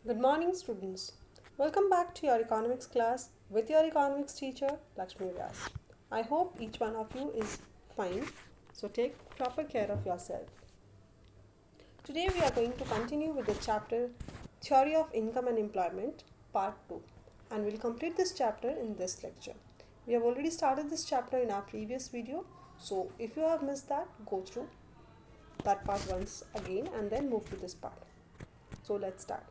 Good morning, students. Welcome back to your economics class with your economics teacher, Lakshmi Vyas. I hope each one of you is fine, so take proper care of yourself. Today, we are going to continue with the chapter Theory of Income and Employment, Part 2, and we'll complete this chapter in this lecture. We have already started this chapter in our previous video, so if you have missed that, go through that part once again and then move to this part. So, let's start.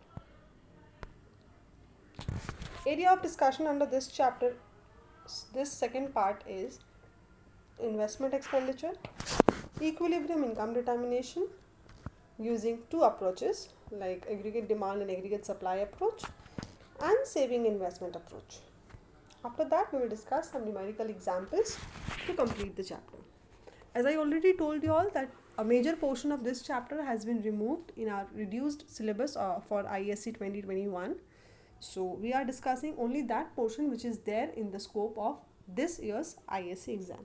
Area of discussion under this chapter, this second part is investment expenditure, equilibrium income determination using two approaches like aggregate demand and aggregate supply approach and saving investment approach. After that, we will discuss some numerical examples to complete the chapter. As I already told you all that a major portion of this chapter has been removed in our reduced syllabus for ISC 2021. So we are discussing only that portion which is there in the scope of this year's ISC exam.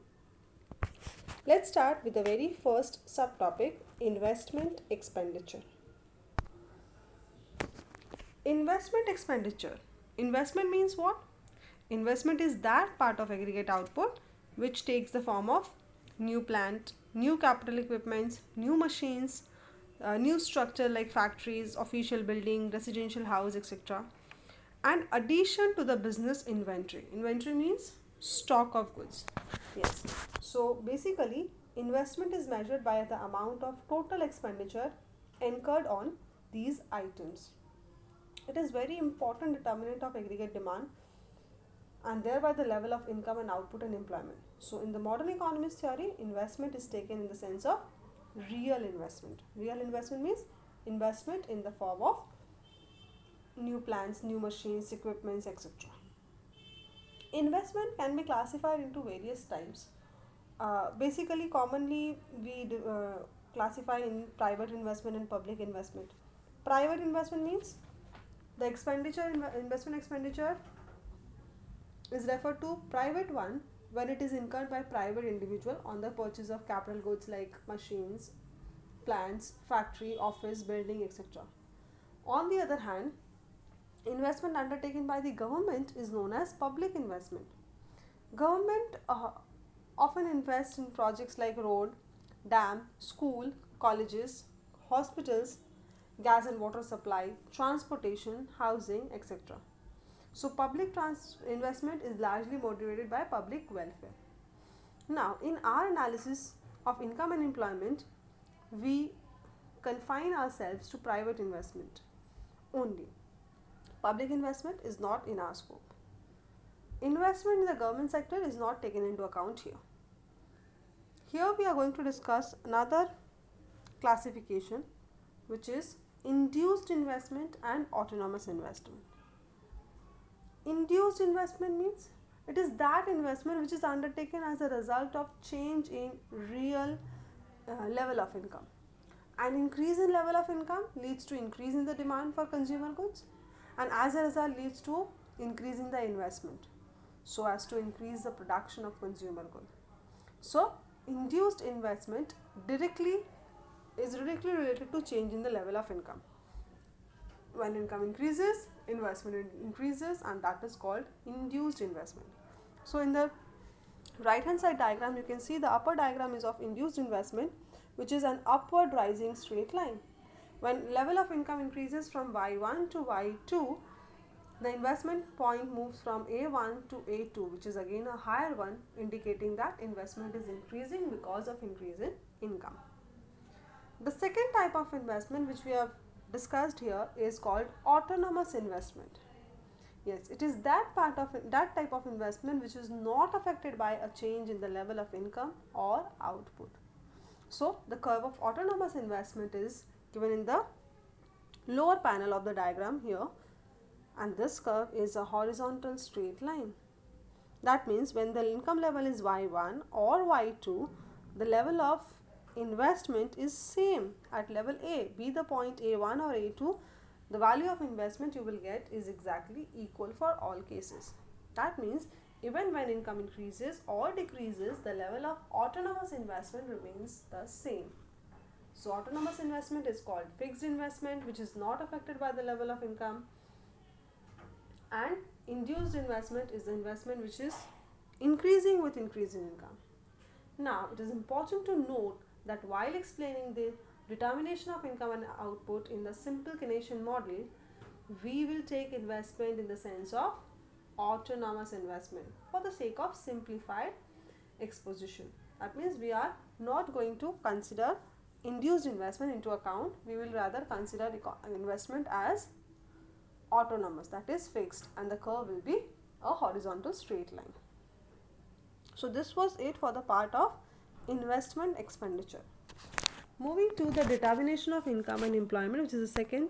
Let's start with the very first subtopic, investment expenditure. Investment expenditure. Investment means what? Investment is that part of aggregate output which takes the form of new plant, new capital equipments, new machines, new structure like factories, official building, residential house, etc. And addition to the business inventory. Inventory means stock of goods. Yes. So basically, investment is measured by the amount of total expenditure incurred on these items. It is very important determinant of aggregate demand and thereby the level of income and output and employment. So in the modern economist theory, investment is taken in the sense of real investment. Real investment means investment in the form of new plants, new machines, equipments, etc. Investment can be classified into various types. Basically, commonly we classify in private investment and public investment. Private investment means the investment expenditure is referred to private one when it is incurred by private individual on the purchase of capital goods like machines, plants, factory, office, building, etc. On the other hand, investment undertaken by the government is known as public investment. Government often invests in projects like road, dam, school, colleges, hospitals, gas and water supply, transportation, housing, etc. So public investment is largely motivated by public welfare. Now, in our analysis of income and employment, we confine ourselves to private investment only. Public investment is not in our scope. Investment in the government sector is not taken into account here. Here we are going to discuss another classification which is induced investment and autonomous investment. Induced investment means it is that investment which is undertaken as a result of change in real level of income. An increase in level of income leads to increase in the demand for consumer goods and as a result leads to increase in the investment so as to increase the production of consumer goods. So induced investment is directly related to change in the level of income. When income increases, investment increases, and that is called induced investment. So in the right hand side diagram, you can see the upper diagram is of induced investment, which is an upward rising straight line. When level of income increases from Y1 to Y2, the investment point moves from A1 to A2, which is again a higher one, indicating that investment is increasing because of increase in income. The second type of investment which we have discussed here is called autonomous investment. Yes, it is that type of investment which is not affected by a change in the level of income or output. So the curve of autonomous investment is given in the lower panel of the diagram here, and this curve is a horizontal straight line. That means when the income level is Y1 or Y2, the level of investment is same at level A, be the point A1 or A2, the value of investment you will get is exactly equal for all cases. That means even when income increases or decreases, the level of autonomous investment remains the same. So autonomous investment is called fixed investment, which is not affected by the level of income, and induced investment is the investment which is increasing with increasing income. Now, it is important to note that while explaining the determination of income and output in the simple Keynesian model, we will take investment in the sense of autonomous investment for the sake of simplified exposition. That means we are not going to consider induced investment into account. We will rather consider investment as autonomous, that is fixed, and the curve will be a horizontal straight line. So this was it for the part of investment expenditure. Moving to the determination of income and employment, which is the second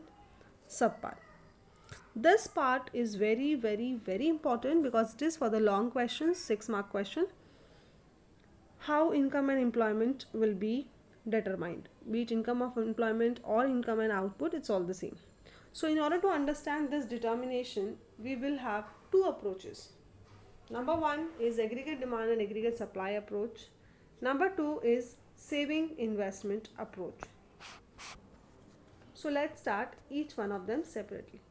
subpart. This part is very, very, very important because it is for the long questions, 6-mark question. How income and employment will be determined, be it income of employment or income and output, it's all the same. So in order to understand this determination, we will have two approaches. Number one is aggregate demand and aggregate supply approach. Number two is saving investment approach. So let's start each one of them separately.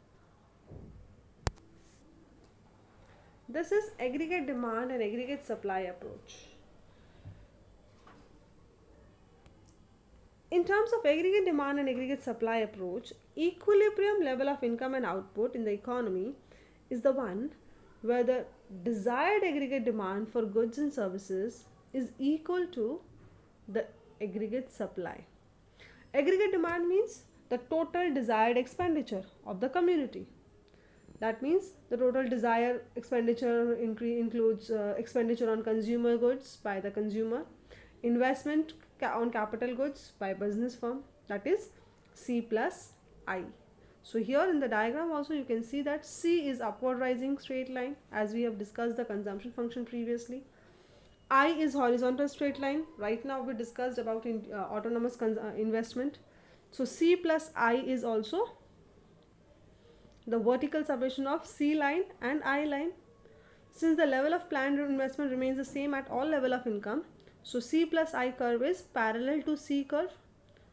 This is aggregate demand and aggregate supply approach. In terms of aggregate demand and aggregate supply approach, equilibrium level of income and output in the economy is the one where the desired aggregate demand for goods and services is equal to the aggregate supply. Aggregate demand means the total desired expenditure of the community. That means the total desired expenditure includes expenditure on consumer goods by the consumer, investment on capital goods by business firm, that is C plus I. So here in the diagram also you can see that C is upward rising straight line, as we have discussed the consumption function previously. I is horizontal straight line. Right now we discussed about autonomous investment. So C plus I is also the vertical summation of C line and I line. Since the level of planned investment remains the same at all level of income, so C plus I curve is parallel to C curve,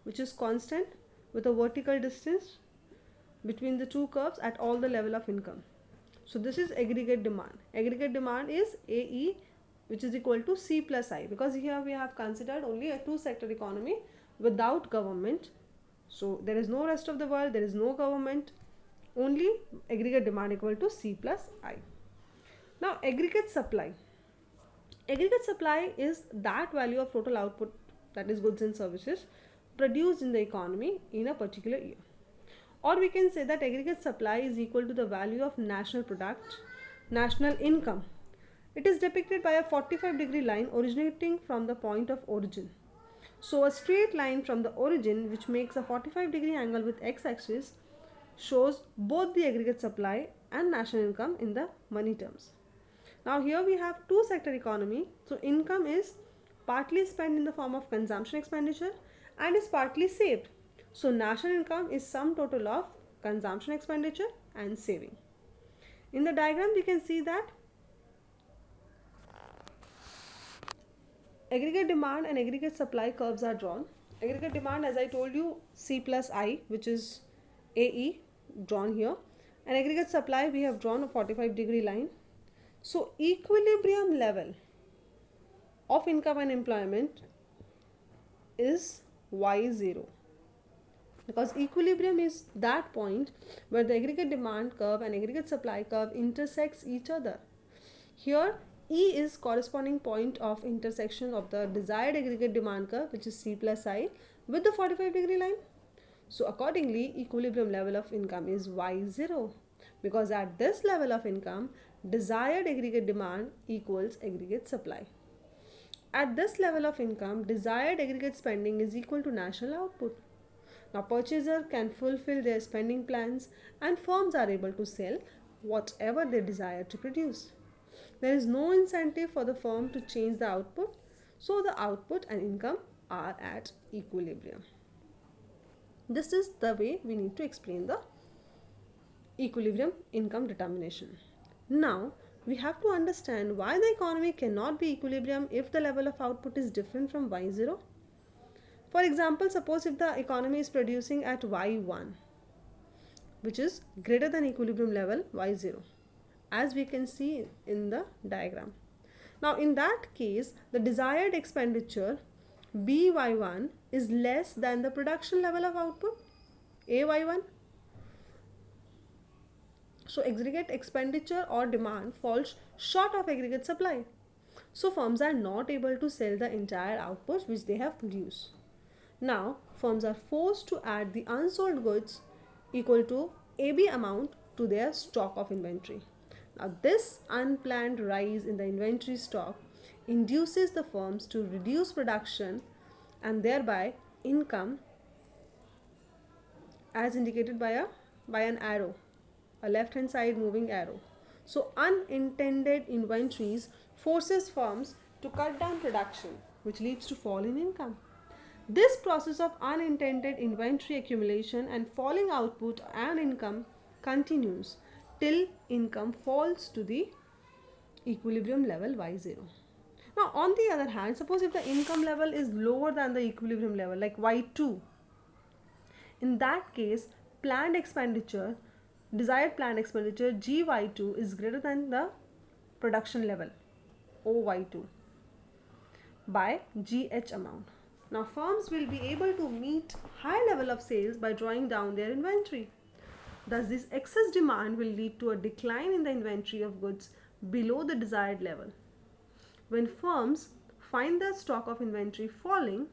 which is constant with a vertical distance between the two curves at all the level of income. So this is aggregate demand. Aggregate demand is AE, which is equal to C plus I, because here we have considered only a two-sector economy without government. So there is no rest of the world, there is no government, only aggregate demand equal to C plus I. Now aggregate supply. Aggregate supply is that value of total output, that is goods and services, produced in the economy in a particular year. Or we can say that aggregate supply is equal to the value of national product, national income. It is depicted by a 45-degree line originating from the point of origin. So a straight line from the origin, which makes a 45-degree angle with x-axis, shows both the aggregate supply and national income in the money terms. Now here we have two-sector economy. So income is partly spent in the form of consumption expenditure and is partly saved. So national income is sum total of consumption expenditure and saving. In the diagram we can see that aggregate demand and aggregate supply curves are drawn. Aggregate demand, as I told you, C plus I, which is AE, drawn here, and aggregate supply we have drawn a 45-degree line. So equilibrium level of income and employment is Y0, because equilibrium is that point where the aggregate demand curve and aggregate supply curve intersects each other. Here E is corresponding point of intersection of the desired aggregate demand curve, which is C plus I, with the 45-degree line. So accordingly, equilibrium level of income is Y0, because at this level of income, desired aggregate demand equals aggregate supply. At this level of income, desired aggregate spending is equal to national output. Now purchaser can fulfill their spending plans and firms are able to sell whatever they desire to produce. There is no incentive for the firm to change the output, so the output and income are at equilibrium. This is the way we need to explain the equilibrium income determination. Now, we have to understand why the economy cannot be equilibrium if the level of output is different from Y0. For example, suppose if the economy is producing at y1, which is greater than equilibrium level y0, as we can see in the diagram. Now in that case, the desired expenditure by1 is less than the production level of output ay1. So aggregate expenditure or demand falls short of aggregate supply. So firms are not able to sell the entire output which they have produced. Now firms are forced to add the unsold goods equal to AB amount to their stock of inventory. Now this unplanned rise in the inventory stock induces the firms to reduce production and thereby income, as indicated by an arrow, a left hand side moving arrow. So unintended inventories forces firms to cut down production, which leads to fall in income. This process of unintended inventory accumulation and falling output and income continues till income falls to the equilibrium level y0. Now on the other hand, suppose if the income level is lower than the equilibrium level like y2, in that case desired planned expenditure gy2 is greater than the production level oy2 by gh amount. Now firms will be able to meet high level of sales by drawing down their inventory. Thus this excess demand will lead to a decline in the inventory of goods below the desired level. When firms find their stock of inventory falling,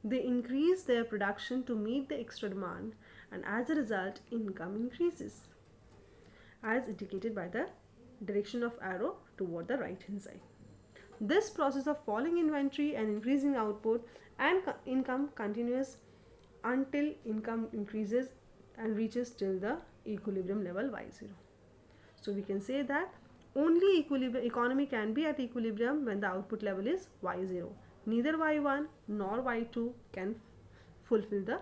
they increase their production to meet the extra demand, and as a result income increases, as indicated by the direction of arrow toward the right hand side. This process of falling inventory and increasing output and income continues until income increases and reaches till the equilibrium level y0. So we can say that only economy can be at equilibrium when the output level is y0. Neither y1 nor y2 can fulfill the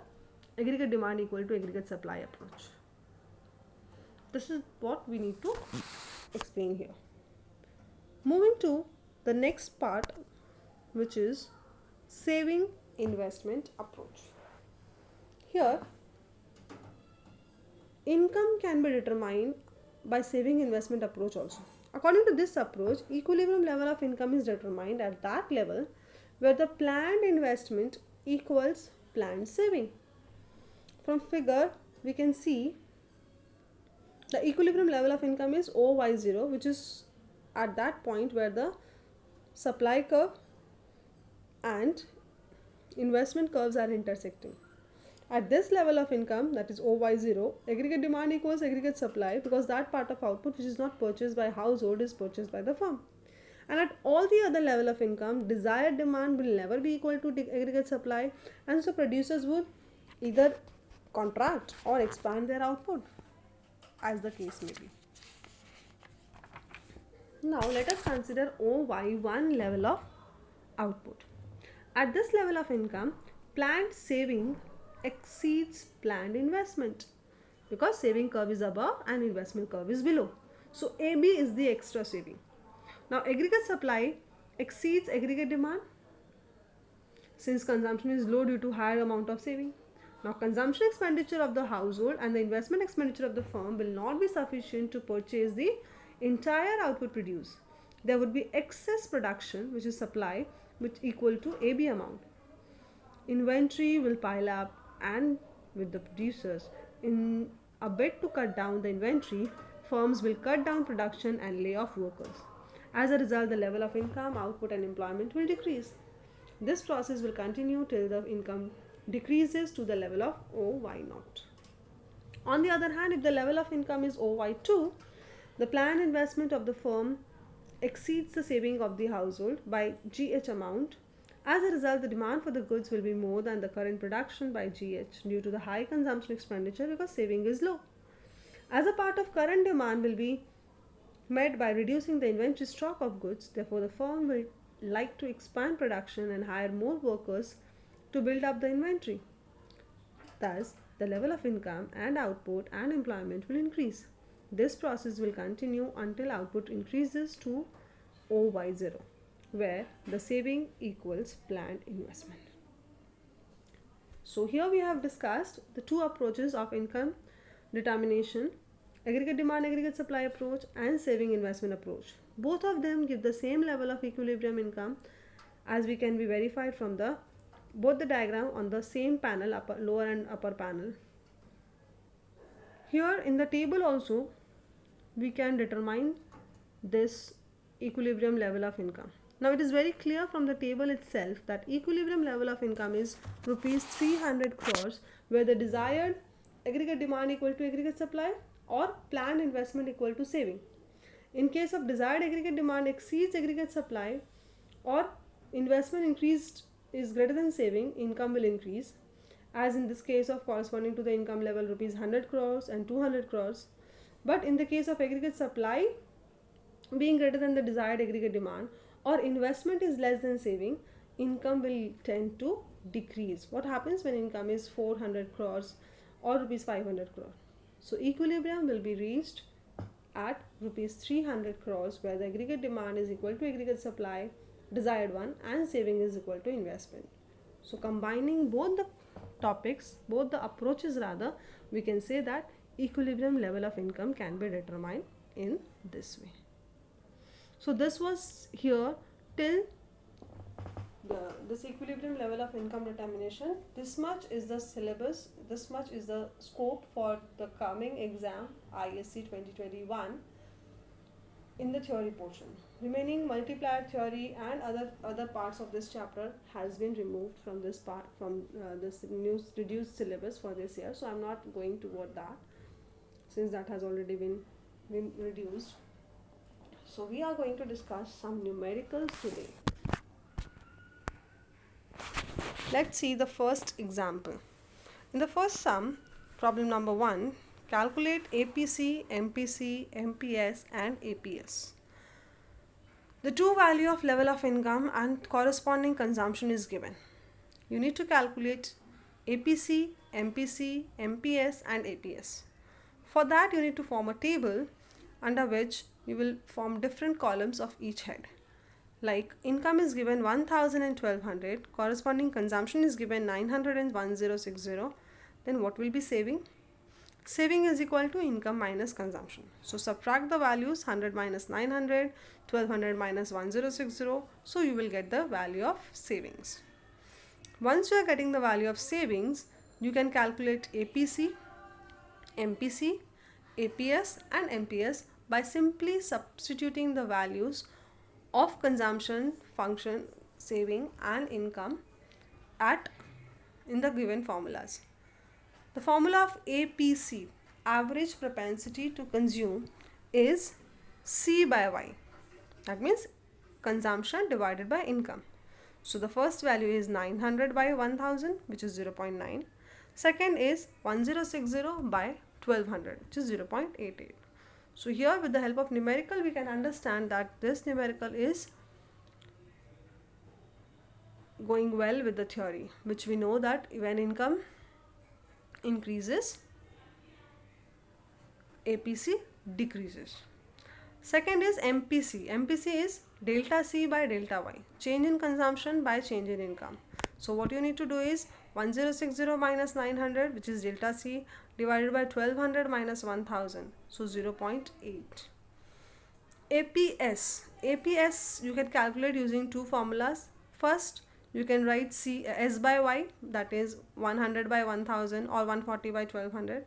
aggregate demand equal to aggregate supply approach. This is what we need to explain here. Moving to the next part, which is saving investment approach. Here income can be determined by saving investment approach also. According to this approach, equilibrium level of income is determined at that level where the planned investment equals planned saving. From figure we can see the equilibrium level of income is OY0, which is at that point where the supply curve and investment curves are intersecting. At this level of income, that is OY0, aggregate demand equals aggregate supply, because that part of output which is not purchased by household is purchased by the firm. And at all the other level of income, desired demand will never be equal to aggregate supply, and so producers would either contract or expand their output, as the case may be. Now let us consider OY1 level of output. At this level of income, planned saving exceeds planned investment, because saving curve is above and investment curve is below. So AB is the extra saving. Now aggregate supply exceeds aggregate demand since consumption is low due to higher amount of saving. Now consumption expenditure of the household and the investment expenditure of the firm will not be sufficient to purchase the entire output produced. There would be excess production, which is supply, which equal to AB amount. Inventory will pile up, and with the producers, in a bid to cut down the inventory, firms will cut down production and lay off workers. As a result, the level of income, output and employment will decrease. This process will continue till the income decreases to the level of OY0. On the other hand, if the level of income is OY2, the planned investment of the firm exceeds the saving of the household by GH amount. As a result, the demand for the goods will be more than the current production by GH due to the high consumption expenditure, because saving is low. As a part of current demand will be met by reducing the inventory stock of goods, therefore the firm will like to expand production and hire more workers to build up the inventory. Thus, the level of income and output and employment will increase. This process will continue until output increases to OY0, where the saving equals planned investment. So here we have discussed the two approaches of income determination: aggregate demand, aggregate supply approach, and saving investment approach. Both of them give the same level of equilibrium income, as we can be verified from both the diagram on the same panel, lower and upper panel. Here in the table also we can determine this equilibrium level of income. Now it is very clear from the table itself that equilibrium level of income is rupees 300 crores, where the desired aggregate demand equal to aggregate supply or planned investment equal to saving. In case of desired aggregate demand exceeds aggregate supply or investment increased is greater than saving, income will increase, as in this case of corresponding to the income level rupees 100 crores and 200 crores. But in the case of aggregate supply being greater than the desired aggregate demand or investment is less than saving, income will tend to decrease. What happens when income is 400 crores or rupees 500 crores? So equilibrium will be reached at rupees 300 crores, where the aggregate demand is equal to aggregate supply, desired one, and saving is equal to investment. So combining both the topics, both the approaches rather, we can say that equilibrium level of income can be determined in this way. So this was here till this equilibrium level of income determination. This much is the syllabus, this much is the scope for the coming exam ISC 2021 in the theory portion. Remaining multiplier theory and other parts of this chapter has been removed from this part, from this new reduced syllabus for this year. So I'm not going toward that, since that has already been reduced. So we are going to discuss some numericals today. Let's see the first example. In the first sum, problem number 1, calculate APC, MPC, MPS and APS. The true value of level of income and corresponding consumption is given. You need to calculate APC, MPC, MPS and APS. For that you need to form a table under which you will form different columns of each head. Like income is given 1000 and 1200, corresponding consumption is given 900 and 1060, then what will be saving? Saving is equal to income minus consumption. So subtract the values, 100 minus 900, 1200 minus 1060, so you will get the value of savings. Once you are getting the value of savings, you can calculate APC, MPC, APS and MPS by simply substituting the values of consumption, function, saving and income in the given formulas. The formula of APC, average propensity to consume, is C by Y. That means consumption divided by income. So the first value is 900 by 1000, which is 0.9. Second is 1060 by 1200, which is 0.88. So here with the help of numerical we can understand that this numerical is going well with the theory, which we know that when income increases, APC decreases. Second is MPC. MPC is delta C by delta Y, change in consumption by change in income. So what you need to do is 1060 minus 900, which is delta C, divided by 1200 minus 1000, so 0.8. APS you can calculate using two formulas. First you can write S by Y, that is 100 by 1000 or 140 by 1200,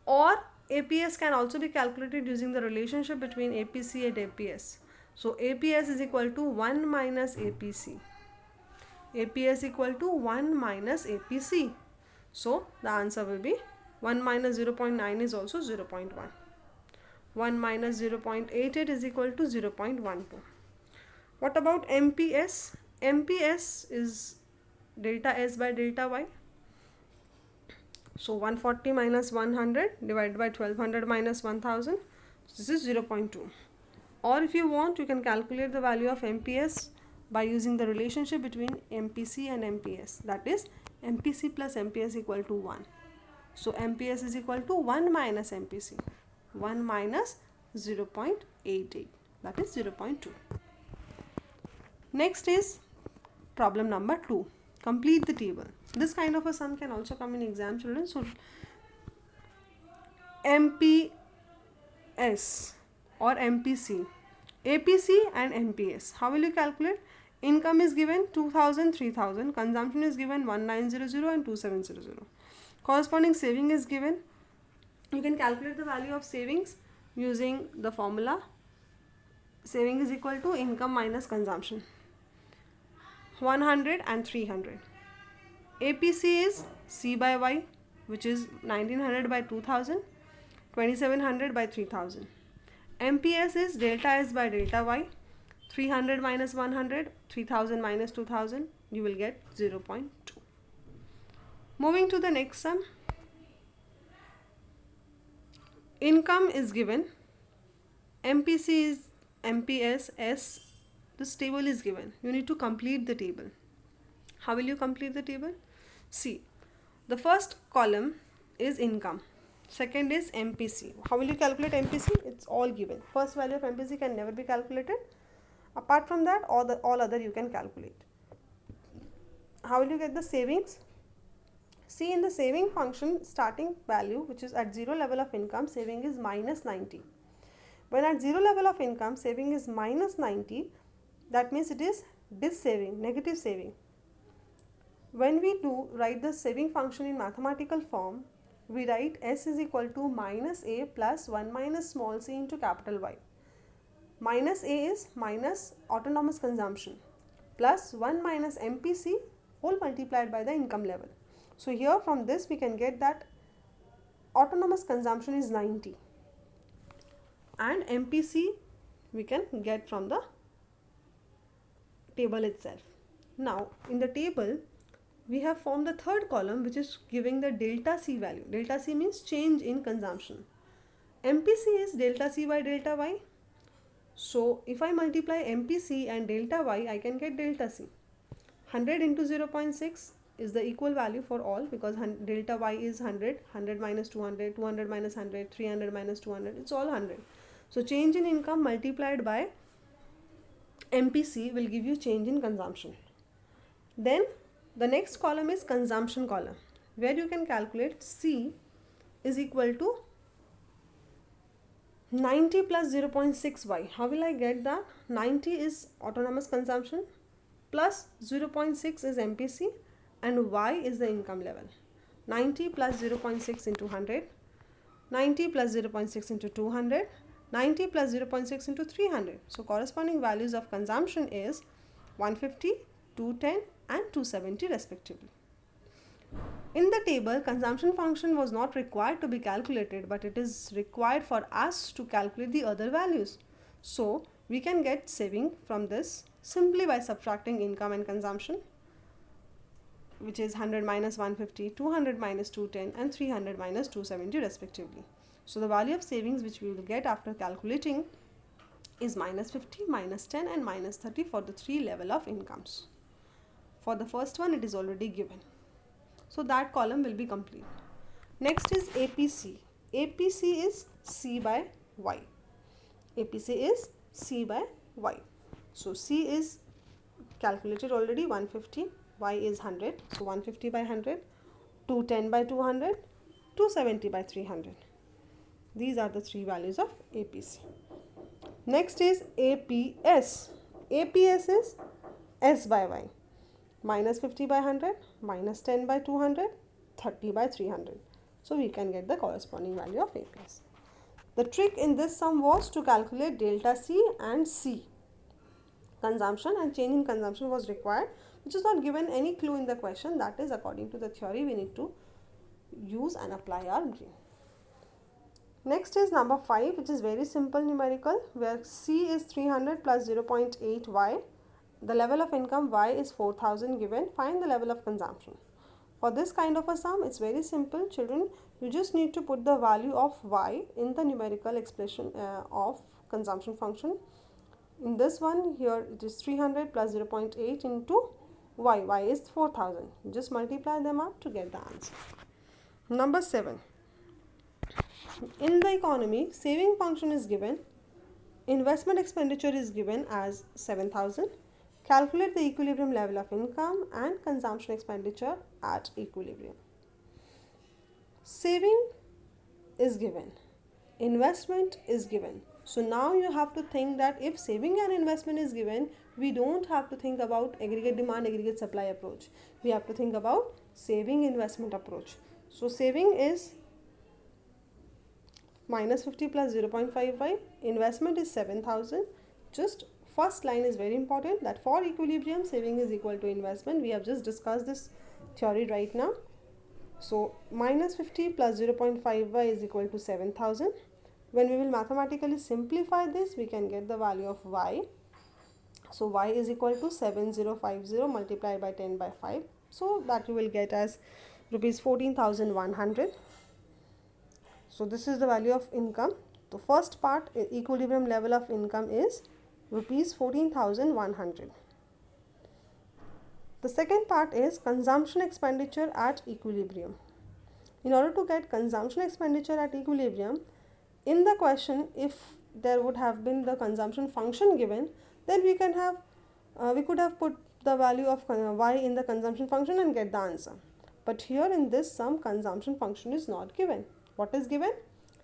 or APS can also be calculated using the relationship between APC and APS. So APS is equal to 1 minus APC. APS equal to 1 minus APC. So the answer will be 1 minus 0.9 is also 0.1. 1 minus 0.88 is equal to 0.12. What about MPS? MPS is delta S by delta Y. So 140 minus 100 divided by 1200 minus 1000. This is 0.2. Or if you want, you can calculate the value of MPS by using the relationship between MPC and MPS. That is MPC plus MPS equal to 1. So MPS is equal to 1 minus MPC. 1 minus 0.88. That is 0.2. Next is problem number 2. Complete the table. This kind of a sum can also come in exam, children. So MPS or MPC, APC and MPS. How will you calculate? Income is given 2000, 3000. Consumption is given 1900 and 2700. Corresponding saving is given. You can calculate the value of savings using the formula. Saving is equal to income minus consumption. 100 and 300. APC is C by Y, which is 1900 by 2000, 2700 by 3000. MPS is delta S by delta Y, 300 minus 100, 3000 minus 2000, you will get 0.2. Moving to the next sum. Income is given, MPC is MPS, S, this table is given. You need to complete the table. How will you complete the table? See, the first column is income. Second is MPC. How will you calculate MPC? It's all given. First value of MPC can never be calculated. Apart from that, all other you can calculate. How will you get the savings? See, in the saving function, starting value, which is at 0 level of income, saving is minus 90. When at 0 level of income, saving is minus 90, that means it is dis-saving, negative saving. When we write the saving function in mathematical form, we write S is equal to minus A plus 1 minus small c into capital Y. Minus A is minus autonomous consumption plus 1 minus MPC whole multiplied by the income level. So here from this we can get that autonomous consumption is 90 and MPC we can get from the table itself. Now in the table we have formed the third column, which is giving the delta C value. Delta C means change in consumption. MPC is delta C by delta Y. So if I multiply MPC and delta Y, I can get delta C. 100 into 0.6 is the equal value for all, because delta Y is 100, 100 minus 200, 200 minus 100, 300 minus 200, it's all 100. So change in income multiplied by MPC will give you change in consumption. Then the next column is consumption column, where you can calculate C is equal to 90 plus 0.6Y. How will I get that? 90 is autonomous consumption plus 0.6 is MPC and Y is the income level. 90 plus 0.6 into 100, 90 plus 0.6 into 200, 90 plus 0.6 into 300. So corresponding values of consumption is 150, 210 and 270 respectively. In the table, consumption function was not required to be calculated, but it is required for us to calculate the other values. So we can get saving from this simply by subtracting income and consumption, which is 100 minus 150, 200 minus 210 and 300 minus 270 respectively. So the value of savings which we will get after calculating is minus 50, minus 10 and minus 30 for the three level of incomes. For the first one, it is already given. So that column will be complete. Next is APC. APC is C by Y. APC is C by Y. So C is calculated already, 150. Y is 100. So 150 by 100. 210 by 200. 270 by 300. These are the three values of APC. Next is APS. APS is S by Y. Minus 50 by 100, minus 10 by 200, 30 by 300. So we can get the corresponding value of APS. The trick in this sum was to calculate delta C and C. Consumption and change in consumption was required, which is not given any clue in the question. That is, according to the theory, we need to use and apply our brain. Next is number 5, which is very simple numerical, where C is 300 plus 0.8 Y. The level of income Y is 4000 given. Find the level of consumption. For this kind of a sum, it's very simple, children. You just need to put the value of Y in the numerical expression of consumption function. In this one, here it is 300 plus 0.8 into Y. Y is 4000. Just multiply them up to get the answer. Number 7. In the economy, saving function is given. Investment expenditure is given as 7000. Calculate the equilibrium level of income and consumption expenditure at equilibrium. Saving is given, investment is given. So now you have to think that if saving and investment is given, we don't have to think about aggregate demand, aggregate supply approach. We have to think about saving investment approach. So saving is minus 50 plus 0.55, investment is 7,000. Just first line is very important, that for equilibrium saving is equal to investment. We have just discussed this theory right now. So minus 50 plus 0.5y is equal to 7,000. When we will mathematically simplify this, we can get the value of y. So y is equal to 7050 multiplied by 10 by 5. So that you will get as rupees 14,100. So this is the value of income. The first part, equilibrium level of income, is rupees 14,100. The second part is consumption expenditure at equilibrium. In order to get consumption expenditure at equilibrium, in the question, if there would have been the consumption function given, then we could have put the value of y in the consumption function and get the answer. But here in this sum, consumption function is not given. What is given?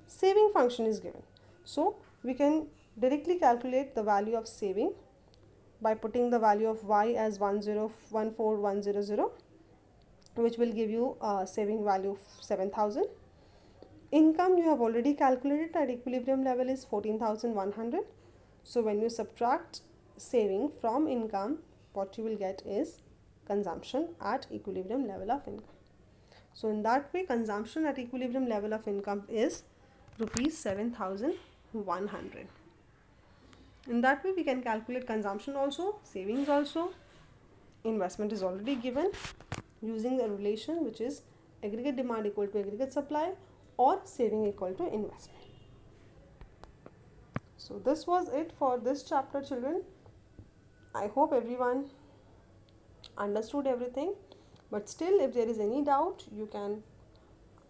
Saving function is given. So we can directly calculate the value of saving by putting the value of y as 1014100, which will give you a saving value of 7,000. Income you have already calculated at equilibrium level is 14,100. So when you subtract saving from income, what you will get is consumption at equilibrium level of income. So in that way, consumption at equilibrium level of income is rupees 7,100. In that way, we can calculate consumption also, savings also. Investment is already given using the relation which is aggregate demand equal to aggregate supply or saving equal to investment. So this was it for this chapter, children. I hope everyone understood everything, but still if there is any doubt, you can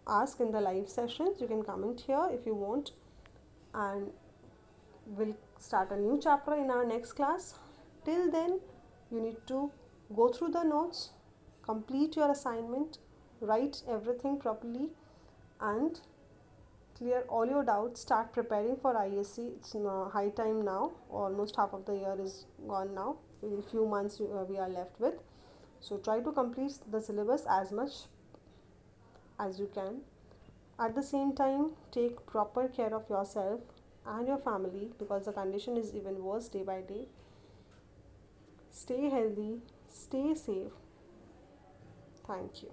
ask in the live sessions. You can comment here if you want, and we'll start a new chapter in our next class. Till then, you need to go through the notes, complete your assignment, write everything properly, and clear all your doubts. Start preparing for ISC. It's high time now. Almost half of the year is gone now. In a few months we are left with. So try to complete the syllabus as much as you can. At the same time, take proper care of yourself and your family, because the condition is even worse day by day. Stay healthy, stay safe. Thank you.